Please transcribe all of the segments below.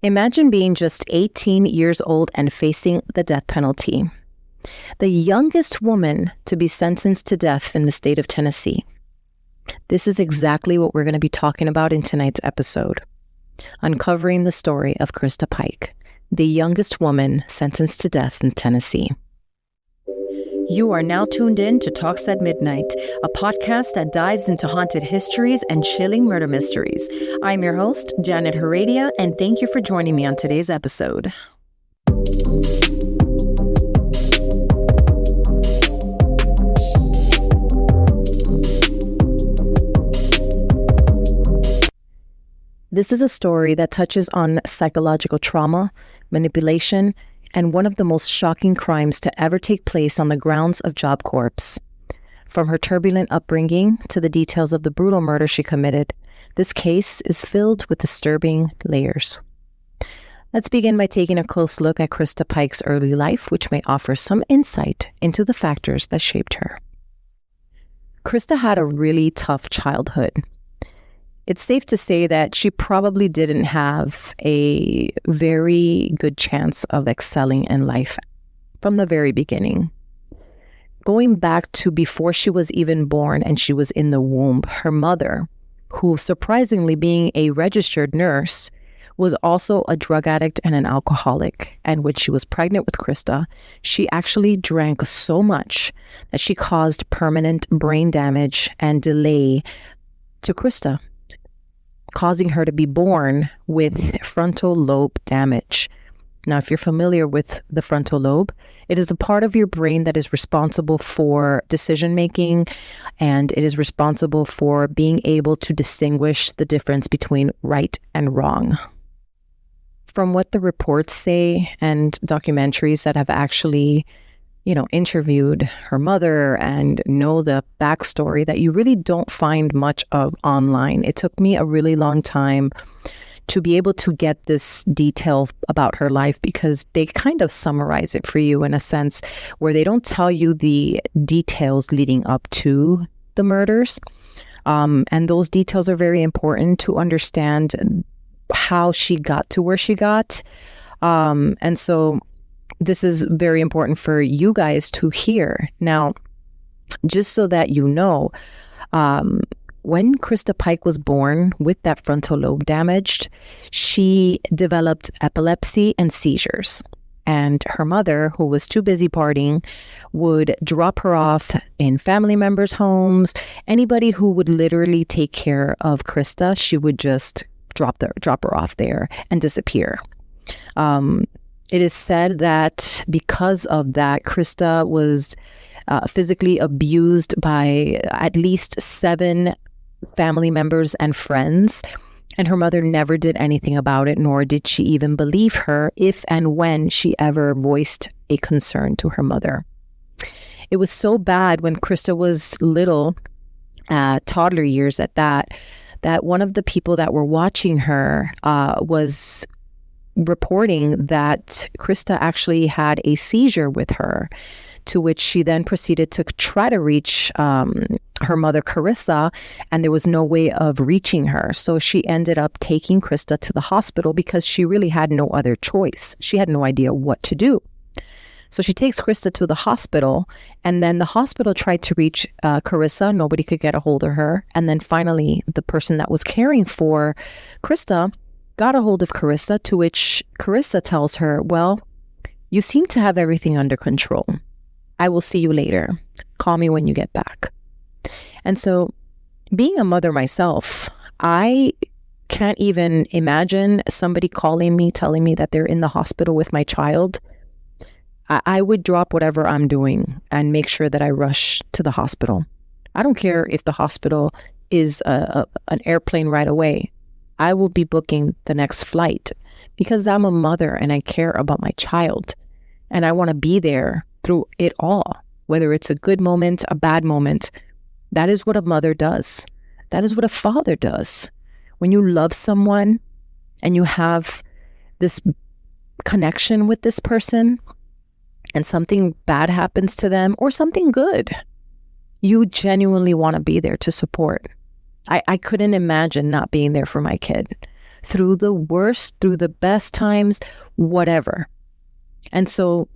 Imagine being just 18 years old and facing the death penalty. The youngest woman to be sentenced to death in the state of Tennessee. This is exactly what we're going to be talking about in tonight's episode. Uncovering the story of Christa Pike, the youngest woman sentenced to death in Tennessee. You are now tuned in to Talks at Midnight, a podcast that dives into haunted histories and chilling murder mysteries. I'm your host, Janet Heredia, and thank you for joining me on today's episode. This is a story that touches on psychological trauma, manipulation, and one of the most shocking crimes to ever take place on the grounds of Job Corps. From her turbulent upbringing to the details of the brutal murder she committed, this case is filled with disturbing layers. Let's begin by taking a close look at Christa Pike's early life, which may offer some insight into the factors that shaped her. Christa had a really tough childhood. It's safe to say that she probably didn't have a very good chance of excelling in life from the very beginning. Going back to before she was even born and she was in the womb, her mother, who surprisingly being a registered nurse, was also a drug addict and an alcoholic. And when she was pregnant with Christa, she actually drank so much that she caused permanent brain damage and delay to Christa, causing her to be born with frontal lobe damage. Now, if you're familiar with the frontal lobe, it is the part of your brain that is responsible for decision-making, and it is responsible for being able to distinguish the difference between right and wrong. From what the reports say and documentaries that have actually interviewed her mother and know the backstory that you really don't find much of online. It took me a really long time to be able to get this detail about her life because they kind of summarize it for you in a sense where they don't tell you the details leading up to the murders. And those details are very important to understand how she got to where she got. And so this is very important for you guys to hear. Now, just so that you know, when Christa Pike was born with that frontal lobe damaged, she developed epilepsy and seizures. And her mother, who was too busy partying, would drop her off in family members' homes. Anybody who would literally take care of Christa, she would just drop her off there and disappear. It is said that because of that, Christa was physically abused by at least 7 family members and friends, and her mother never did anything about it, nor did she even believe her if and when she ever voiced a concern to her mother. It was so bad when Christa was little, toddler years at that one of the people that were watching her was reporting that Christa actually had a seizure with her, to which she then proceeded to try to reach her mother, Carissa, and there was no way of reaching her. So she ended up taking Christa to the hospital because she really had no other choice. She had no idea what to do. So she takes Christa to the hospital, and then the hospital tried to reach Carissa. Nobody could get a hold of her. And then finally, the person that was caring for Christa got a hold of Carissa, to which Carissa tells her, well, you seem to have everything under control. I will see you later. Call me when you get back. And so being a mother myself, I can't even imagine somebody calling me, telling me that they're in the hospital with my child. I would drop whatever I'm doing and make sure that I rush to the hospital. I don't care if the hospital is an airplane right away. I will be booking the next flight because I'm a mother and I care about my child. And I want to be there through it all, whether it's a good moment, a bad moment. That is what a mother does. That is what a father does. When you love someone and you have this connection with this person and something bad happens to them or something good, you genuinely want to be there to support. I couldn't imagine not being there for my kid. through the worst, through the best times, whatever. And so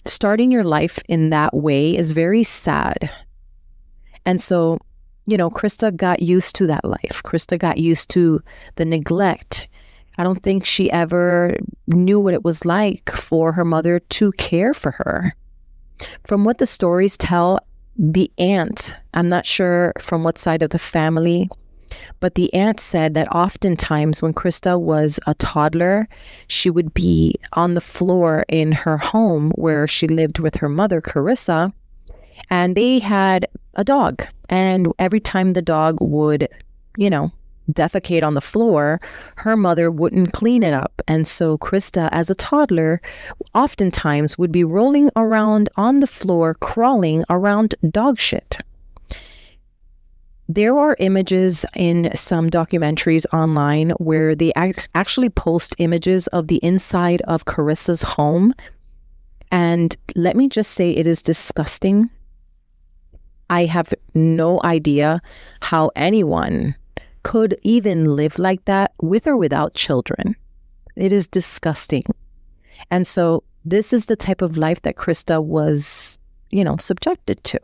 starting your life in that way is very sad. And so, Christa got used to that life. Christa got used to the neglect. I don't think she ever knew what it was like for her mother to care for her. From what the stories tell, the aunt, I'm not sure from what side of the family, but the aunt said that oftentimes when Christa was a toddler, she would be on the floor in her home where she lived with her mother, Carissa, and they had a dog. And every time the dog would, defecate on the floor, her mother wouldn't clean it up. And so Christa, as a toddler, oftentimes would be rolling around on the floor, crawling around dog shit. There are images in some documentaries online where they actually post images of the inside of Carissa's home. And let me just say, it is disgusting. I have no idea how anyone could even live like that with or without children. It is disgusting. And so this is the type of life that Christa was, subjected to.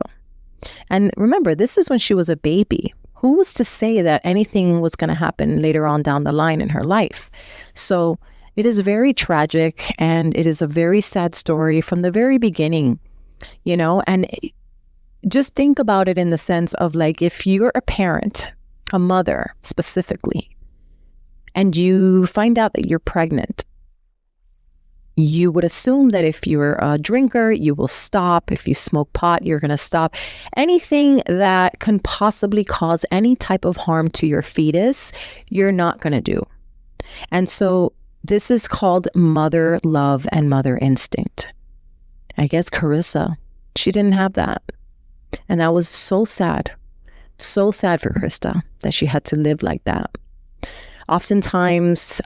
And remember, this is when she was a baby. Who was to say that anything was going to happen later on down the line in her life? So it is very tragic, and it is a very sad story from the very beginning, and just think about it in the sense of like, if you're a parent, a mother specifically, and you find out that you're pregnant, you would assume that if you're a drinker, you will stop. If you smoke pot, you're going to stop. Anything that can possibly cause any type of harm to your fetus, you're not going to do. And so this is called mother love and mother instinct. I guess Carissa, she didn't have that. And that was so sad for Christa that she had to live like that. Oftentimes,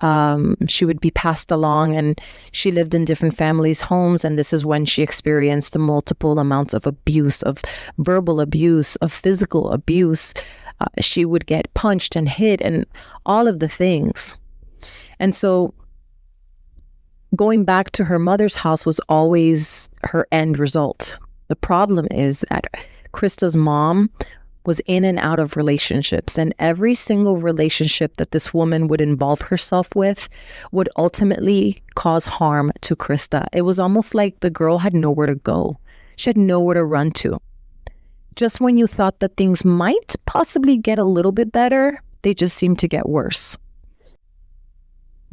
she would be passed along, and she lived in different families' homes. And this is when she experienced the multiple amounts of abuse, of verbal abuse, of physical abuse. She would get punched and hit and all of the things. And so going back to her mother's house was always her end result. The problem is that Christa's mom was in and out of relationships, and every single relationship that this woman would involve herself with would ultimately cause harm to Christa. It was almost like the girl had nowhere to go. She had nowhere to run to. Just when you thought that things might possibly get a little bit better, they just seemed to get worse.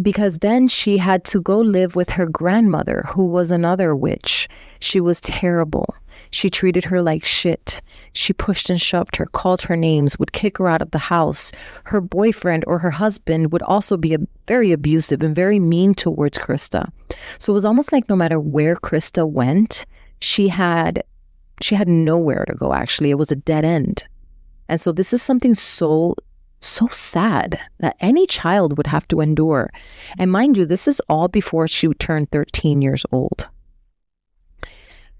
Because then she had to go live with her grandmother, who was another witch. She was terrible. She treated her like shit. She pushed and shoved her, called her names, would kick her out of the house. Her boyfriend or her husband would also be very abusive and very mean towards Christa. So it was almost like no matter where Christa went, she had nowhere to go, actually. It was a dead end. And so this is something so sad that any child would have to endure. And mind you, this is all before she turned 13 years old.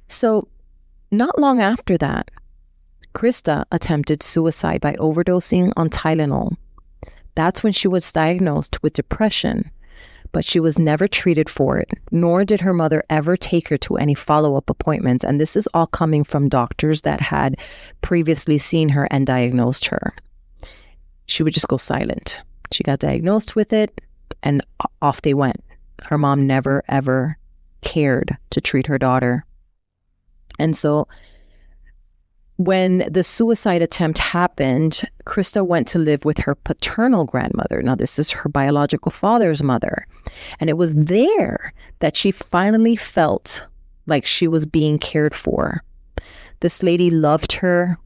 So not long after that, Christa attempted suicide by overdosing on Tylenol. That's when she was diagnosed with depression, but she was never treated for it, nor did her mother ever take her to any follow-up appointments. And this is all coming from doctors that had previously seen her and diagnosed her. She would just go silent. She got diagnosed with it, and off they went. Her mom never, ever cared to treat her daughter. And so when the suicide attempt happened, Christa went to live with her paternal grandmother. Now, this is her biological father's mother. And it was there that she finally felt like she was being cared for. This lady loved her,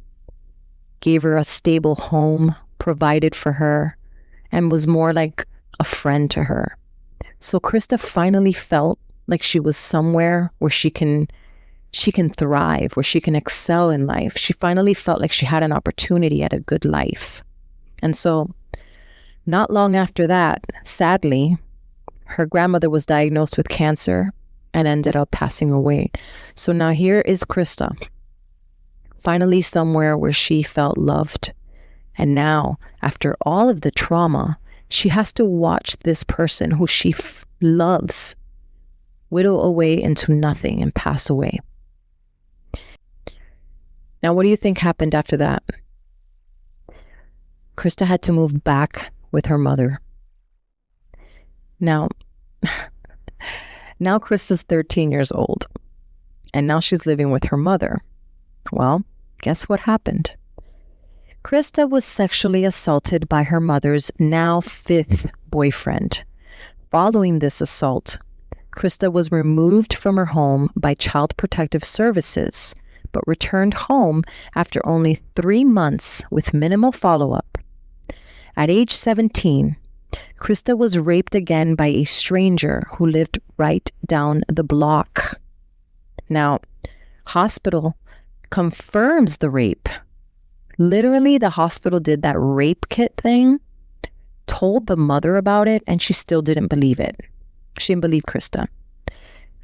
gave her a stable home, provided for her, and was more like a friend to her. So Christa finally felt like she was somewhere where she can thrive, where she can excel in life. She finally felt like she had an opportunity at a good life. And so not long after that, sadly, her grandmother was diagnosed with cancer and ended up passing away. So now here is Christa, finally somewhere where she felt loved. And now, after all of the trauma, She has to watch this person who she loves whittle away into nothing and pass away. Now, what do you think happened after that? Christa had to move back with her mother. Now Christa's 13 years old, and now she's living with her mother. Well, guess what happened? Christa was sexually assaulted by her mother's now 5th boyfriend. Following this assault, Christa was removed from her home by Child Protective Services, but returned home after only 3 months with minimal follow-up. At age 17, Christa was raped again by a stranger who lived right down the block. Now, hospital confirms the rape. Literally, the hospital did that rape kit thing, told the mother about it, and she still didn't believe it. She didn't believe Christa.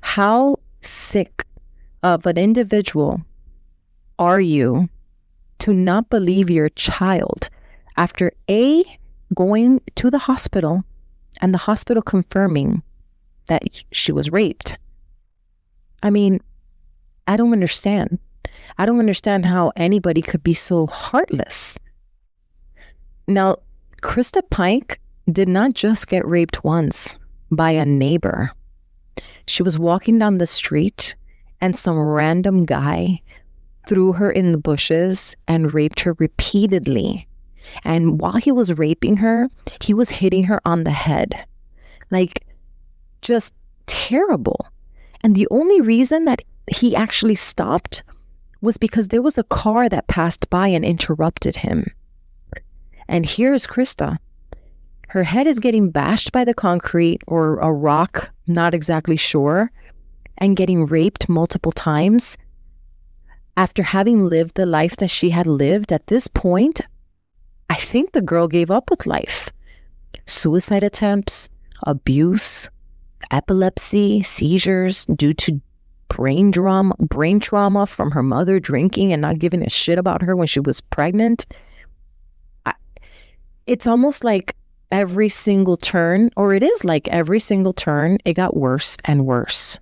How sick of an individual are you to not believe your child after going to the hospital and the hospital confirming that she was raped? I mean, I don't understand. I don't understand how anybody could be so heartless. Now, Christa Pike did not just get raped once by a neighbor. She was walking down the street and some random guy threw her in the bushes and raped her repeatedly. And while he was raping her, he was hitting her on the head. Like, just terrible. And the only reason that he actually stopped was because there was a car that passed by and interrupted him. And here's Christa. Her head is getting bashed by the concrete or a rock, not exactly sure, and getting raped multiple times. After having lived the life that she had lived at this point, I think the girl gave up with life. Suicide attempts, abuse, epilepsy, seizures due to brain trauma from her mother drinking and not giving a shit about her when she was pregnant. It's almost like every single turn, or it is like every single turn, it got worse and worse.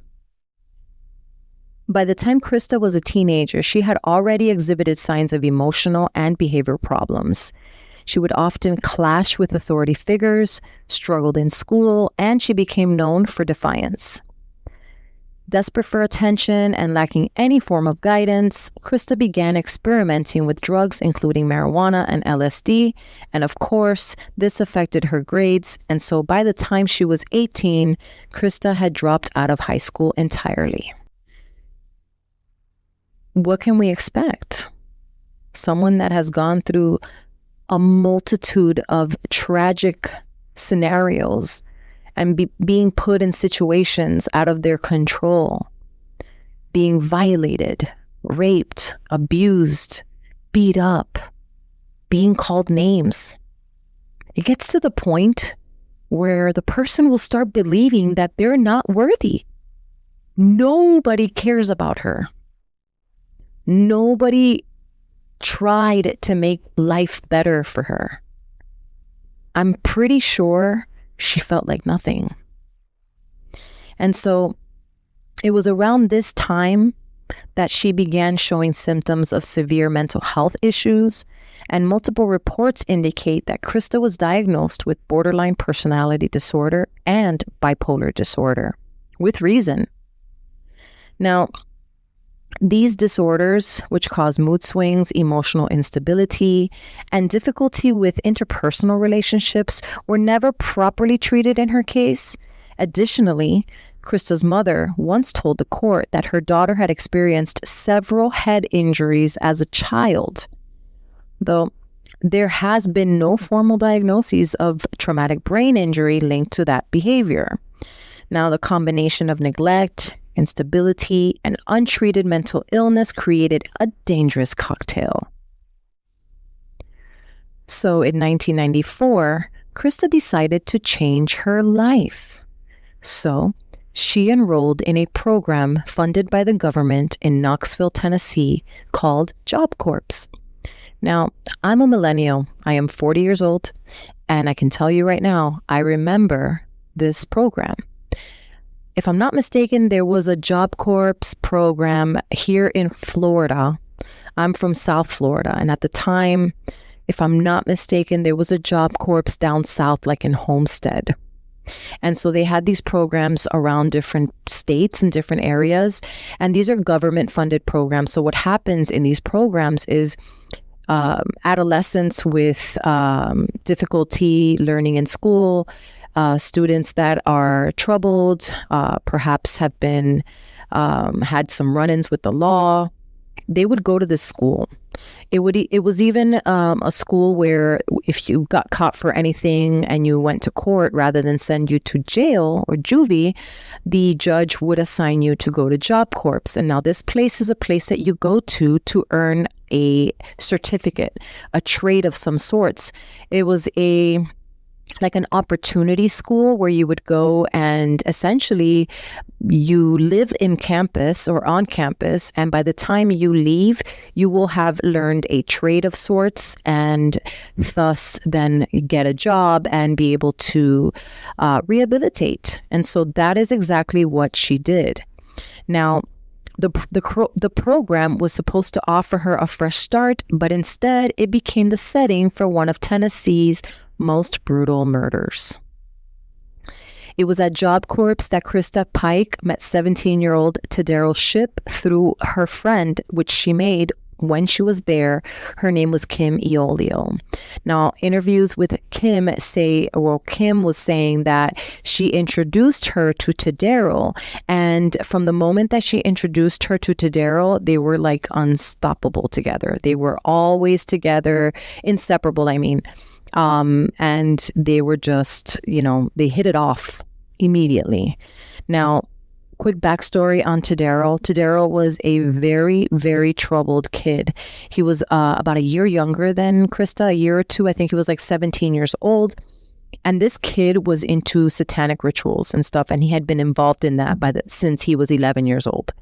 By the time Christa was a teenager, she had already exhibited signs of emotional and behavioral problems. She would often clash with authority figures, struggled in school, and she became known for defiance. Desperate for attention and lacking any form of guidance, Christa began experimenting with drugs including marijuana and LSD, and of course, this affected her grades, and so by the time she was 18, Christa had dropped out of high school entirely. What can we expect? Someone that has gone through a multitude of tragic scenarios and being put in situations out of their control, being violated, raped, abused, beat up, being called names. It gets to the point where the person will start believing that they're not worthy. Nobody cares about her. Nobody tried to make life better for her. I'm pretty sure she felt like nothing. And so it was around this time that she began showing symptoms of severe mental health issues, and multiple reports indicate that Christa was diagnosed with borderline personality disorder and bipolar disorder, with reason. Now, these disorders, which cause mood swings, emotional instability, and difficulty with interpersonal relationships, were never properly treated in her case. Additionally, Christa's mother once told the court that her daughter had experienced several head injuries as a child, though there has been no formal diagnosis of traumatic brain injury linked to that behavior. Now, the combination of neglect, instability, and untreated mental illness created a dangerous cocktail. So in 1994, Christa decided to change her life. So she enrolled in a program funded by the government in Knoxville, Tennessee, called Job Corps. Now, I'm a millennial. I am 40 years old, And I can tell you right now, I remember this program. If I'm not mistaken, there was a Job Corps program here in Florida. I'm from South Florida. And at the time, if I'm not mistaken, there was a Job Corps down south, like in Homestead. And so they had these programs around different states and different areas. And these are government funded programs. So what happens in these programs is adolescents with difficulty learning in school, students that are troubled, perhaps have been had some run-ins with the law, they would go to this school. It was even a school where if you got caught for anything and you went to court, rather than send you to jail or juvie, the judge would assign you to go to Job Corps. And now this place is a place that you go to earn a certificate, a trade of some sorts. It was like an opportunity school where you would go and essentially you live in campus or on campus, and by the time you leave, you will have learned a trade of sorts and thus then get a job and be able to rehabilitate. And so that is exactly what she did. Now, the program was supposed to offer her a fresh start, but instead it became the setting for one of Tennessee's most brutal murders. It was at Job Corps that Christa Pike met 17-year-old Tadero Shipp through her friend, which she made when she was there. Her name was Kim Iolio. Now, interviews with Kim Kim was saying that she introduced her to Tadero, and from the moment that she introduced her to Tadero, they were like unstoppable together. They were always together, inseparable, I mean. And they were just, they hit it off immediately. Now, quick backstory on Tadero. Tadero was a very, very troubled kid. He was about a year younger than Christa, a year or two. I think he was like 17 years old. And this kid was into satanic rituals and stuff. And he had been involved in that since he was 11 years old.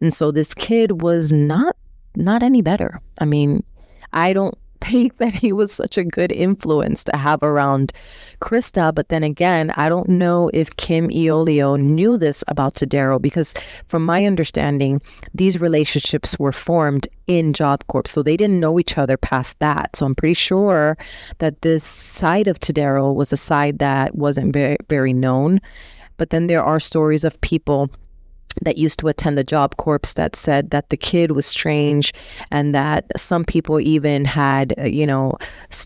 And so this kid was not any better. I mean, I don't think that he was such a good influence to have around Christa. But then again, I don't know if Kim Iolio knew this about Tadero, because from my understanding, these relationships were formed in Job Corps. So they didn't know each other past that. So I'm pretty sure that this side of Tadero was a side that wasn't very, very known. But then there are stories of people that used to attend the Job Corps that said that the kid was strange, and that some people even had,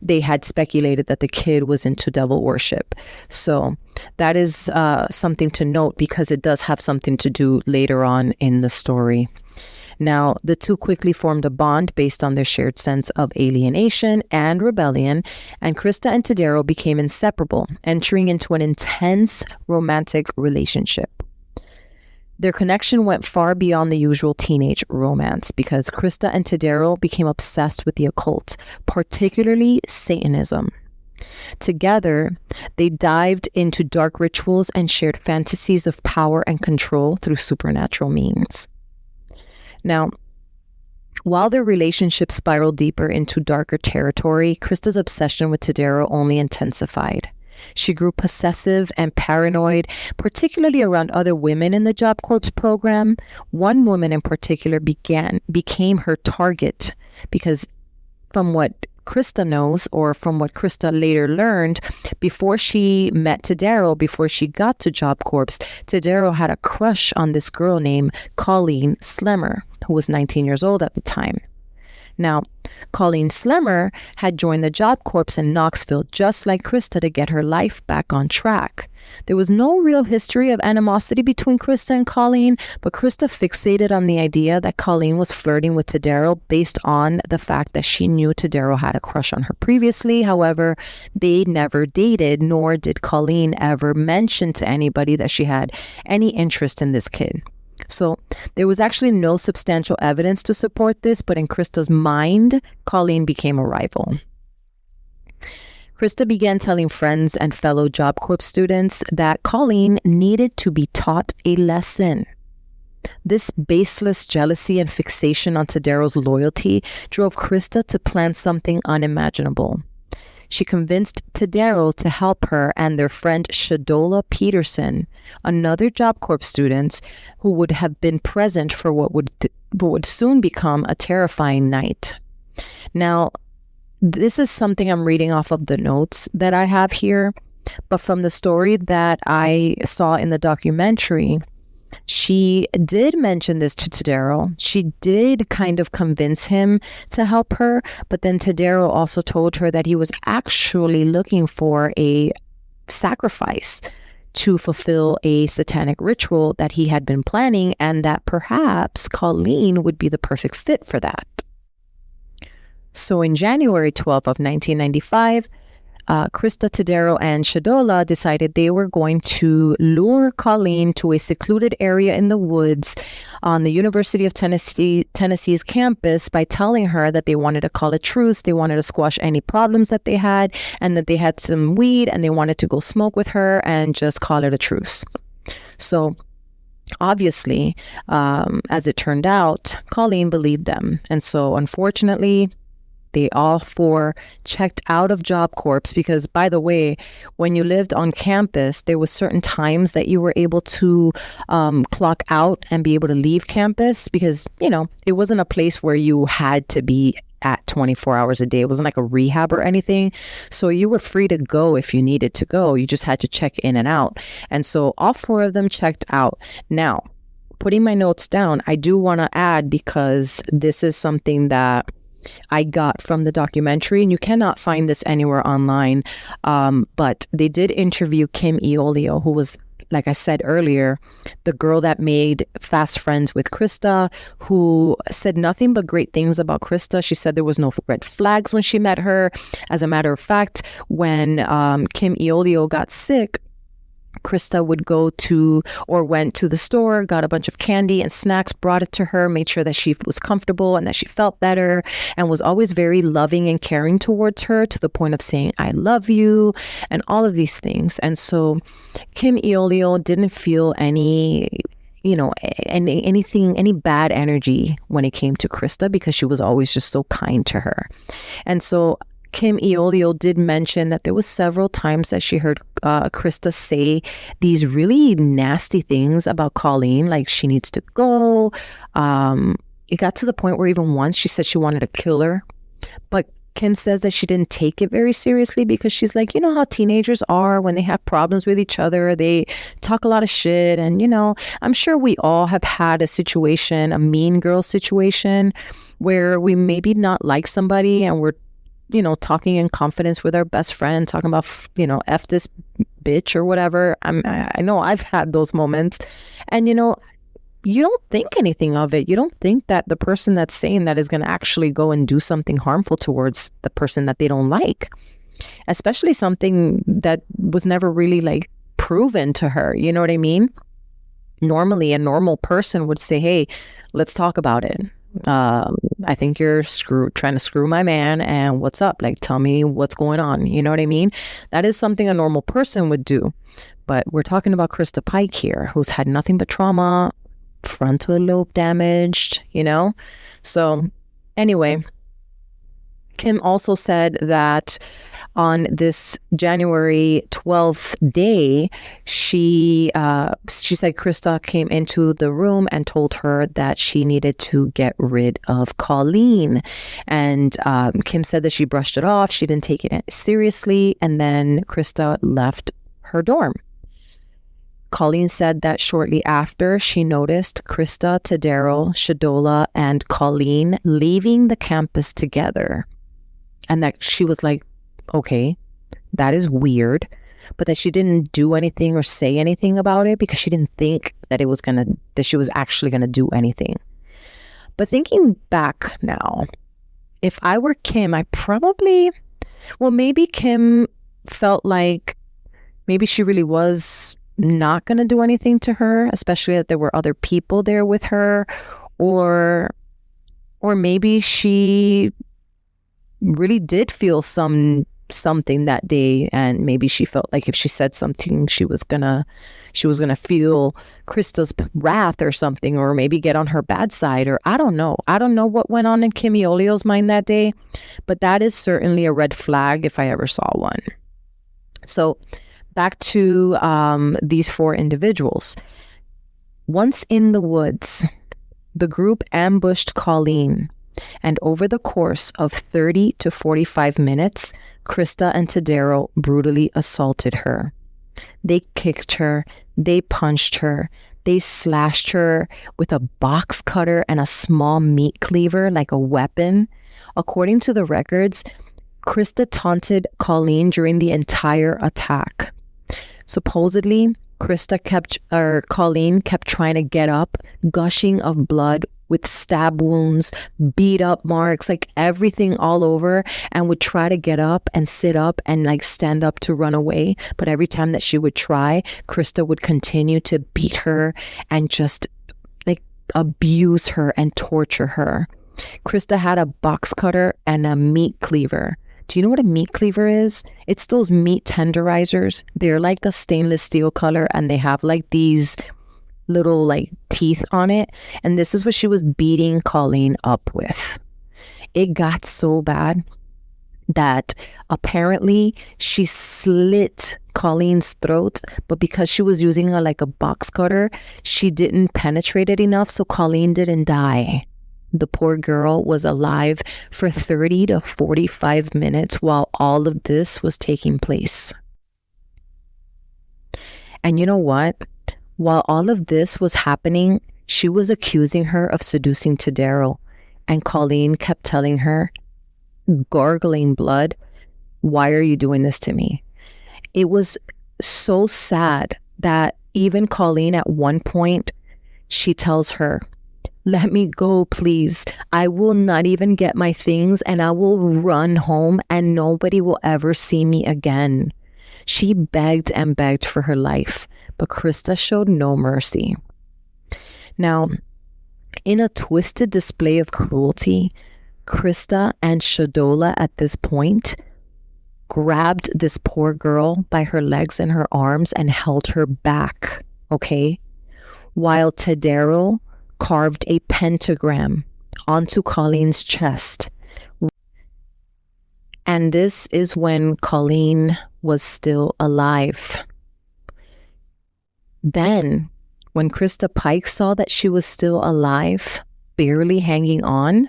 they had speculated that the kid was into devil worship. So that is something to note, because it does have something to do later on in the story. Now, the two quickly formed a bond based on their shared sense of alienation and rebellion, and Christa and Tadero became inseparable, entering into an intense romantic relationship. Their connection went far beyond the usual teenage romance, because Christa and Tadero became obsessed with the occult, particularly Satanism. Together, they dived into dark rituals and shared fantasies of power and control through supernatural means. Now, while their relationship spiraled deeper into darker territory, Christa's obsession with Tadero only intensified. She grew possessive and paranoid, particularly around other women in the Job Corps program. One woman in particular became her target, because from what Christa knows, or from what Christa later learned, before she met Tadero, before she got to Job Corps, Tadero had a crush on this girl named Colleen Slemmer, who was 19 years old at the time. Now, Colleen Slemmer had joined the Job Corps in Knoxville just like Christa to get her life back on track. There was no real history of animosity between Christa and Colleen, but Christa fixated on the idea that Colleen was flirting with Tadero based on the fact that she knew Tadero had a crush on her previously. However, they never dated, nor did Colleen ever mention to anybody that she had any interest in this kid. So there was actually no substantial evidence to support this, but in Christa's mind, Colleen became a rival. Christa began telling friends and fellow Job Corps students that Colleen needed to be taught a lesson. This baseless jealousy and fixation on Tadero's loyalty drove Christa to plan something unimaginable. she convinced Tadero to help her and their friend Shadola Peterson, another Job Corps student who would have been present for what would soon become a terrifying night. Now, this is something I'm reading off of the notes that I have here, but from the story that I saw in the documentary, she did mention this to Tadero. She did kind of convince him to help her, but then Tadero also told her that he was actually looking for a sacrifice to fulfill a satanic ritual that he had been planning, and that perhaps Colleen would be the perfect fit for that. So in January 12th of 1995, Christa, Tadero, and Shadola decided they were going to lure Colleen to a secluded area in the woods on the University of Tennessee's campus by telling her that they wanted to call a truce, they wanted to squash any problems that they had, and that they had some weed and they wanted to go smoke with her and just call it a truce. So obviously, as it turned out, Colleen believed them. And so unfortunately, they all four checked out of Job Corps because, by the way, when you lived on campus, there was certain times that you were able to clock out and be able to leave campus because, it wasn't a place where you had to be at 24 hours a day. It wasn't like a rehab or anything. So you were free to go if you needed to go. You just had to check in and out. And so all four of them checked out. Now, putting my notes down, I do want to add, because this is something that I got from the documentary, and you cannot find this anywhere online, but they did interview Kim Iolio, who was, like I said earlier, the girl that made fast friends with Christa, who said nothing but great things about Christa. She said there was no red flags when she met her. As a matter of fact, when Kim Iolio got sick, Christa would went to the store, got a bunch of candy and snacks, brought it to her, made sure that she was comfortable and that she felt better, and was always very loving and caring towards her, to the point of saying, I love you, and all of these things. And so Kim Iolio didn't feel any bad energy when it came to Christa, because she was always just so kind to her. And so Kim Iolio did mention that there was several times that she heard Christa say these really nasty things about Colleen, like she needs to go. It got to the point where even once she said she wanted to kill her. But Kim says that she didn't take it very seriously, because she's like, you know how teenagers are when they have problems with each other, they talk a lot of shit. And, I'm sure we all have had a situation, a mean girl situation, where we maybe not like somebody and we're talking in confidence with our best friend, talking about, F this bitch or whatever. I know I've had those moments, and, you don't think anything of it. You don't think that the person that's saying that is going to actually go and do something harmful towards the person that they don't like, especially something that was never really proven to her. You know what I mean? Normally, a normal person would say, hey, let's talk about it. I think you're trying to screw my man, and what's up? Tell me what's going on. You know what I mean? That is something a normal person would do. But we're talking about Christa Pike here, who's had nothing but trauma, frontal lobe damaged, So anyway, Kim also said that on this January 12th day, she said Christa came into the room and told her that she needed to get rid of Colleen. And Kim said that she brushed it off. She didn't take it seriously. And then Christa left her dorm. Colleen said that shortly after, she noticed Christa, Tadero, Shadola, and Colleen leaving the campus together. And that she was like, okay, that is weird, but that she didn't do anything or say anything about it because she didn't think that she was actually gonna do anything. But thinking back now, if I were Kim, maybe Kim felt like maybe she really was not gonna do anything to her, especially that there were other people there with her, or maybe she really did feel some something that day, and maybe she felt like if she said something, she was gonna feel Christa's wrath or something, or maybe get on her bad side, or I don't know what went on in Kim Iolio's mind that day, but that is certainly a red flag if I ever saw one. So back to these 4 individuals. Once in the woods, the group ambushed Colleen, and over the course of 30 to 45 minutes, Christa and Tadero brutally assaulted her. They kicked her, they punched her, they slashed her with a box cutter and a small meat cleaver like a weapon. According to the records, Christa taunted Colleen during the entire attack. Supposedly, Colleen kept trying to get up, gushing of blood with stab wounds, beat up marks, like everything all over, and would try to get up and sit up and like stand up to run away. But every time that she would try, Christa would continue to beat her and just like abuse her and torture her. Christa had a box cutter and a meat cleaver. Do you know what a meat cleaver is? It's those meat tenderizers. They're like a stainless steel color, and they have like these little like teeth on it, and this is what she was beating Colleen up with. It got so bad that apparently she slit Colleen's throat, but because she was using a box cutter, she didn't penetrate it enough, so Colleen didn't die. The poor girl was alive for 30 to 45 minutes while all of this was taking place. And you know what? While all of this was happening, she was accusing her of seducing Tadero, and Colleen kept telling her, gargling blood, "Why are you doing this to me?" It was so sad that even Colleen at one point, she tells her, "Let me go, please. I will not even get my things, and I will run home and nobody will ever see me again." She begged and begged for her life, but Christa showed no mercy. Now, in a twisted display of cruelty, Christa and Shadola at this point grabbed this poor girl by her legs and her arms and held her back, okay? While Tadero carved a pentagram onto Colleen's chest. And this is when Colleen was still alive. Then, when Christa Pike saw that she was still alive, barely hanging on,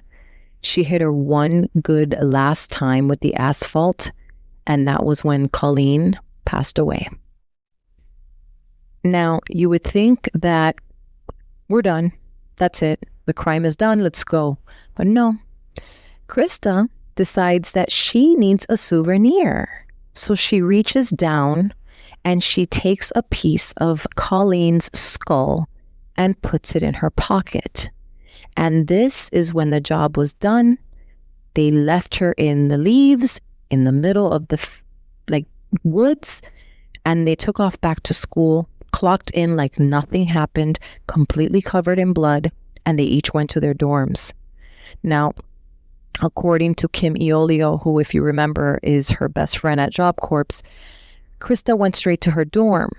she hit her one good last time with the asphalt, and that was when Colleen passed away. Now, you would think that we're done. That's it. The crime is done. Let's go. But no. Christa decides that she needs a souvenir. So she reaches down and she takes a piece of Colleen's skull and puts it in her pocket. And this is when the job was done. They left her in the leaves in the middle of the woods, and they took off back to school, clocked in like nothing happened, completely covered in blood, and they each went to their dorms. Now, according to Kim Iolio, who, if you remember, is her best friend at Job Corps, Christa went straight to her dorm.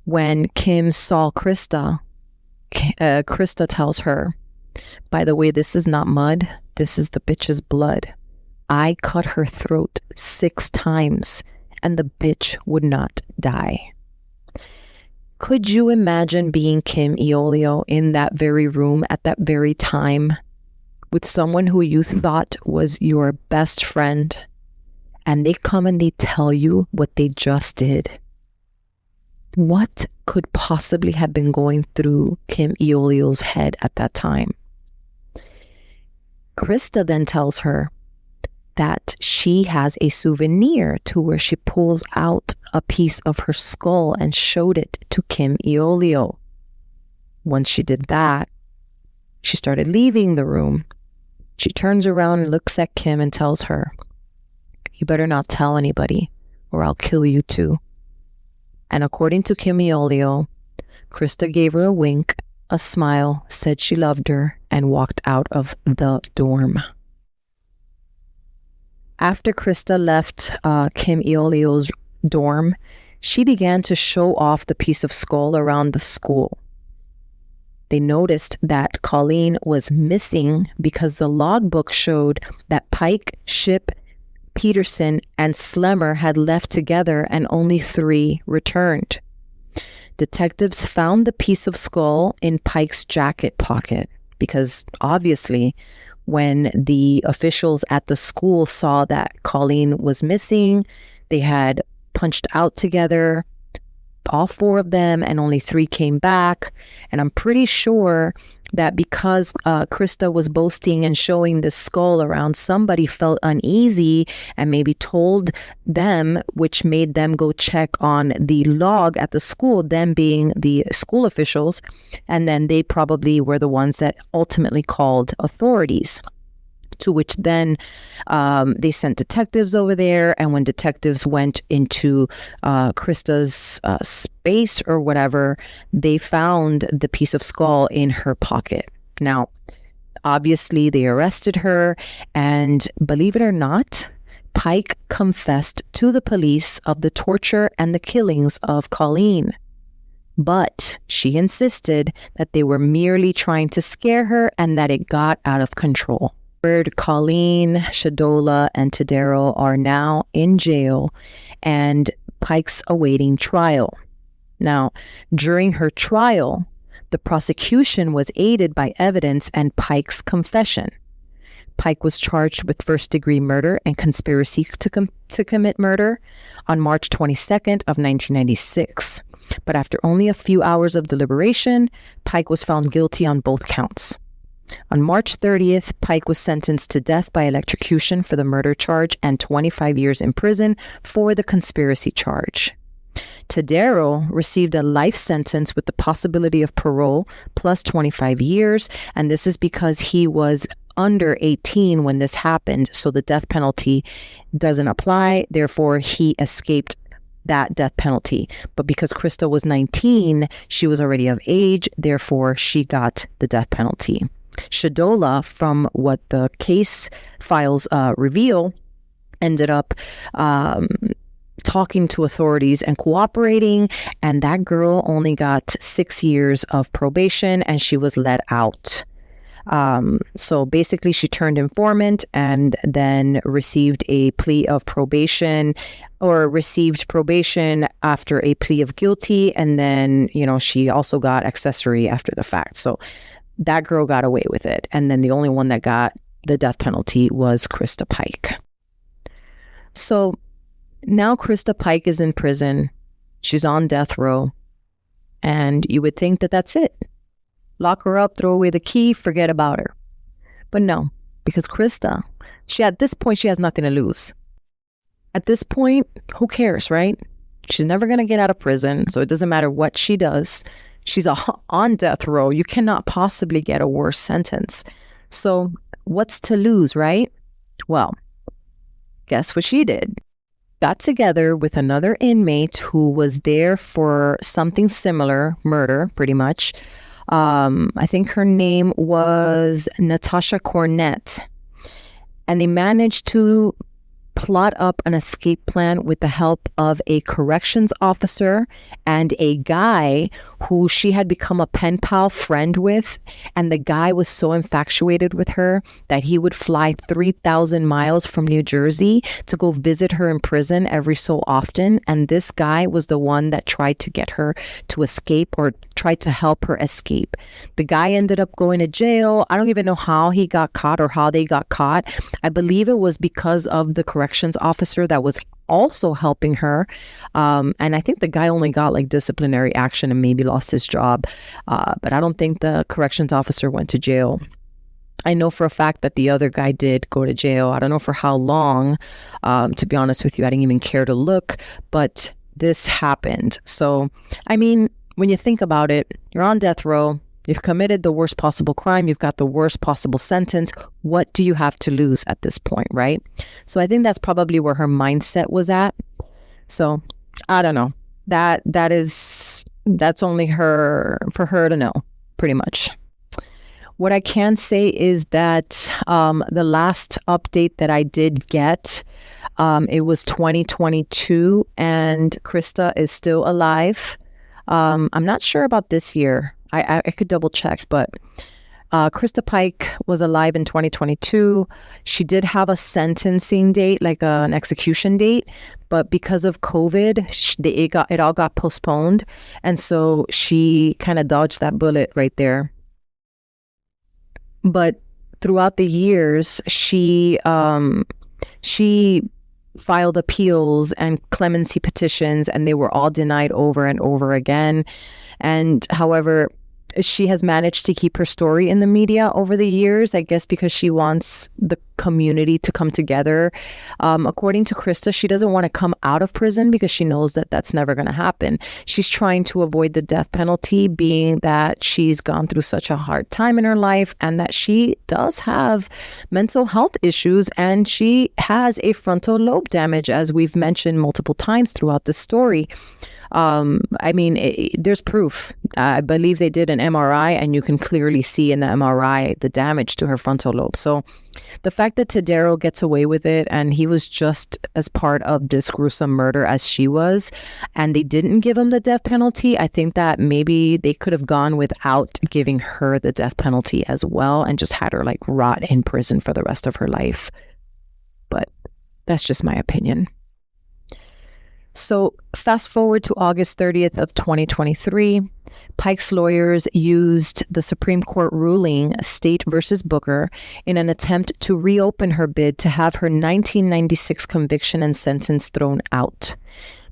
When Kim saw Christa, Christa tells her, "By the way, this is not mud. This is the bitch's blood. I cut her throat 6 times, and the bitch would not die." Could you imagine being Kim Iolio in that very room at that very time with someone who you thought was your best friend, and they come and they tell you what they just did? What could possibly have been going through Kim Iolio's head at that time? Christa then tells her that she has a souvenir to where she pulls out a piece of her skull and showed it to Kim Iolio. Once she did that, she started leaving the room. She turns around and looks at Kim and tells her, "You better not tell anybody or I'll kill you too." And according to Kim Iolio, Christa gave her a wink, a smile, said she loved her, and walked out of the dorm. After Christa left Kim Iolio's dorm, she began to show off the piece of skull around the school. They noticed that Colleen was missing because the logbook showed that Pike, Shipp, Peterson, and Slemmer had left together and only 3 returned. Detectives found the piece of skull in Pike's jacket pocket because obviously when the officials at the school saw that Colleen was missing, they had punched out together, all 4 of them, and only 3 came back. And I'm pretty sure that because Christa was boasting and showing this skull around, somebody felt uneasy and maybe told them, which made them go check on the log at the school, them being the school officials, and then they probably were the ones that ultimately called authorities. To which then they sent detectives over there, and when detectives went into Christa's space or whatever, they found the piece of skull in her pocket. Now, obviously, they arrested her, and believe it or not, Pike confessed to the police of the torture and the killings of Colleen. But she insisted that they were merely trying to scare her and that it got out of control. Colleen, Shadola, and Tadero are now in jail, and Pike's awaiting trial. Now, during her trial, the prosecution was aided by evidence and Pike's confession. Pike was charged with first-degree murder and conspiracy to commit murder on March 22nd of 1996. But after only a few hours of deliberation, Pike was found guilty on both counts. On March 30th, Pike was sentenced to death by electrocution for the murder charge and 25 years in prison for the conspiracy charge. Tadero received a life sentence with the possibility of parole plus 25 years, and this is because he was under 18 when this happened, so the death penalty doesn't apply. Therefore, he escaped that death penalty. But because Christa was 19, she was already of age, therefore she got the death penalty. Shadola, from what the case files reveal, ended up talking to authorities and cooperating, and that girl only got 6 years of probation and she was let out. So basically she turned informant and then received a plea of probation, or received probation after a plea of guilty, and then, she also got accessory after the fact. So that girl got away with it. And then the only one that got the death penalty was Christa Pike. So now Christa Pike is in prison. She's on death row. And you would think that that's it. Lock her up, throw away the key, forget about her. But no, because Christa, at this point, she has nothing to lose. At this point, who cares, right? She's never going to get out of prison, so it doesn't matter what she does. She's on death row. You cannot possibly get a worse sentence. So what's to lose, right? Well, guess what she did? Got together with another inmate who was there for something similar, murder, pretty much. I think her name was Natasha Cornett. And they managed to plot up an escape plan with the help of a corrections officer and a guy who she had become a pen pal friend with. And the guy was so infatuated with her that he would fly 3,000 miles from New Jersey to go visit her in prison every so often. And this guy was the one that tried to get her to escape, or tried to help her escape. The guy ended up going to jail. I don't even know how he got caught or how they got caught. I believe it was because of the corrections officer that was also helping her. And I think the guy only got like disciplinary action and maybe lost his job. But I don't think the corrections officer went to jail. I know for a fact that the other guy did go to jail. I don't know for how long. To be honest with you, I didn't even care to look, but this happened. So, I mean, when you think about it, you're on death row. You've committed the worst possible crime. You've got the worst possible sentence. What do you have to lose at this point, right? So I think that's probably where her mindset was at. So I don't know. That's only for her to know, pretty much. What I can say is that the last update that I did get, it was 2022, and Christa is still alive. I'm not sure about this year. I could double check, but Christa Pike was alive in 2022. She did have a sentencing date, like an execution date, but because of COVID, it all got postponed, and so she kind of dodged that bullet right there. But throughout the years, she filed appeals and clemency petitions, and they were all denied over and over again. And however, she has managed to keep her story in the media over the years, I guess because she wants the community to come together. According to Christa, she doesn't want to come out of prison because she knows that that's never going to happen. She's trying to avoid the death penalty, being that she's gone through such a hard time in her life and that she does have mental health issues, and she has a frontal lobe damage, as we've mentioned multiple times throughout the story. There's proof. I believe they did an MRI, and you can clearly see in the MRI the damage to her frontal lobe. So the fact that Tadero gets away with it, and he was just as part of this gruesome murder as she was, and they didn't give him the death penalty, I think that maybe they could have gone without giving her the death penalty as well and just had her like rot in prison for the rest of her life. But that's just my opinion. So fast forward to August 30th of 2023, Pike's lawyers used the Supreme Court ruling State versus Booker in an attempt to reopen her bid to have her 1996 conviction and sentence thrown out.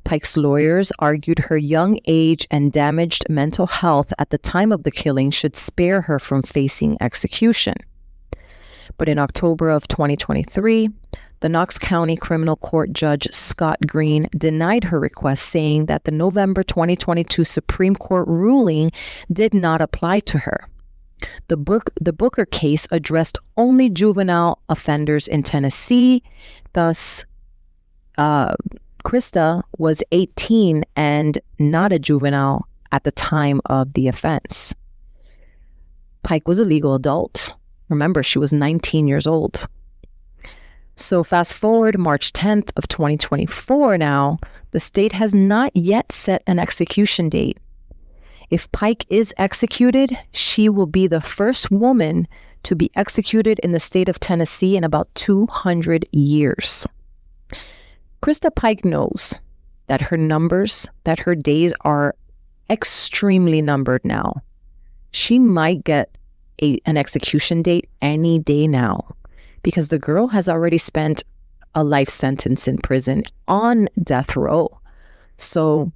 Pike's lawyers argued her young age and damaged mental health at the time of the killing should spare her from facing execution. But in October of 2023, the Knox County Criminal Court Judge Scott Green denied her request, saying that the November 2022 Supreme Court ruling did not apply to her. The Booker case addressed only juvenile offenders in Tennessee. Thus, Christa was 18 and not a juvenile at the time of the offense. Pike was a legal adult. Remember, she was 19 years old. So fast forward March 10th of 2024 now, the state has not yet set an execution date. If Pike is executed, she will be the first woman to be executed in the state of Tennessee in about 200 years. Christa Pike knows that her days are extremely numbered now. She might get an execution date any day now, because the girl has already spent a life sentence in prison on death row. So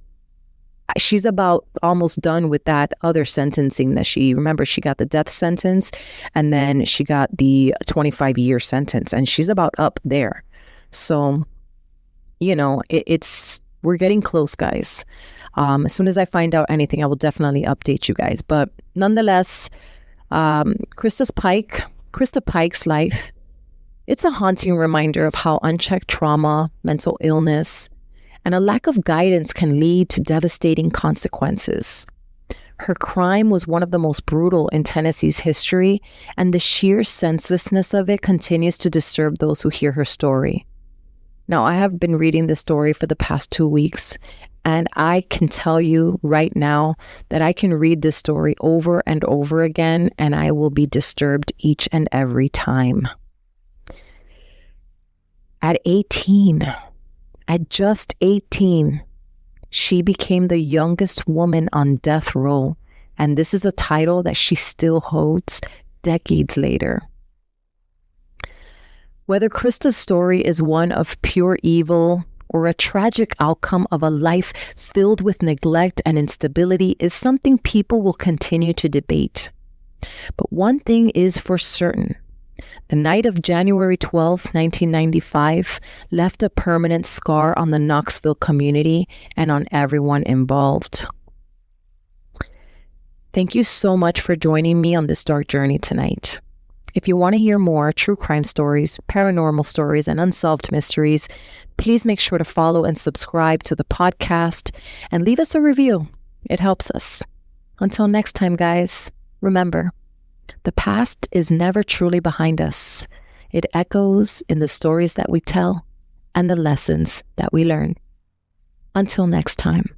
she's about almost done with that other sentencing that she got the death sentence, and then she got the 25-year sentence, and she's about up there. So, we're getting close, guys. As soon as I find out anything, I will definitely update you guys. But nonetheless, Christa Pike's life, it's a haunting reminder of how unchecked trauma, mental illness, and a lack of guidance can lead to devastating consequences. Her crime was one of the most brutal in Tennessee's history, and the sheer senselessness of it continues to disturb those who hear her story. Now, I have been reading this story for the past 2 weeks, and I can tell you right now that I can read this story over and over again, and I will be disturbed each and every time. At just 18, she became the youngest woman on death row, and this is a title that she still holds decades later. Whether Christa's story is one of pure evil or a tragic outcome of a life filled with neglect and instability is something people will continue to debate. But one thing is for certain. The night of January 12, 1995, left a permanent scar on the Knoxville community and on everyone involved. Thank you so much for joining me on this dark journey tonight. If you want to hear more true crime stories, paranormal stories, and unsolved mysteries, please make sure to follow and subscribe to the podcast and leave us a review. It helps us. Until next time, guys, remember, The past is never truly behind us. It echoes in the stories that we tell and the lessons that we learn. Until next time.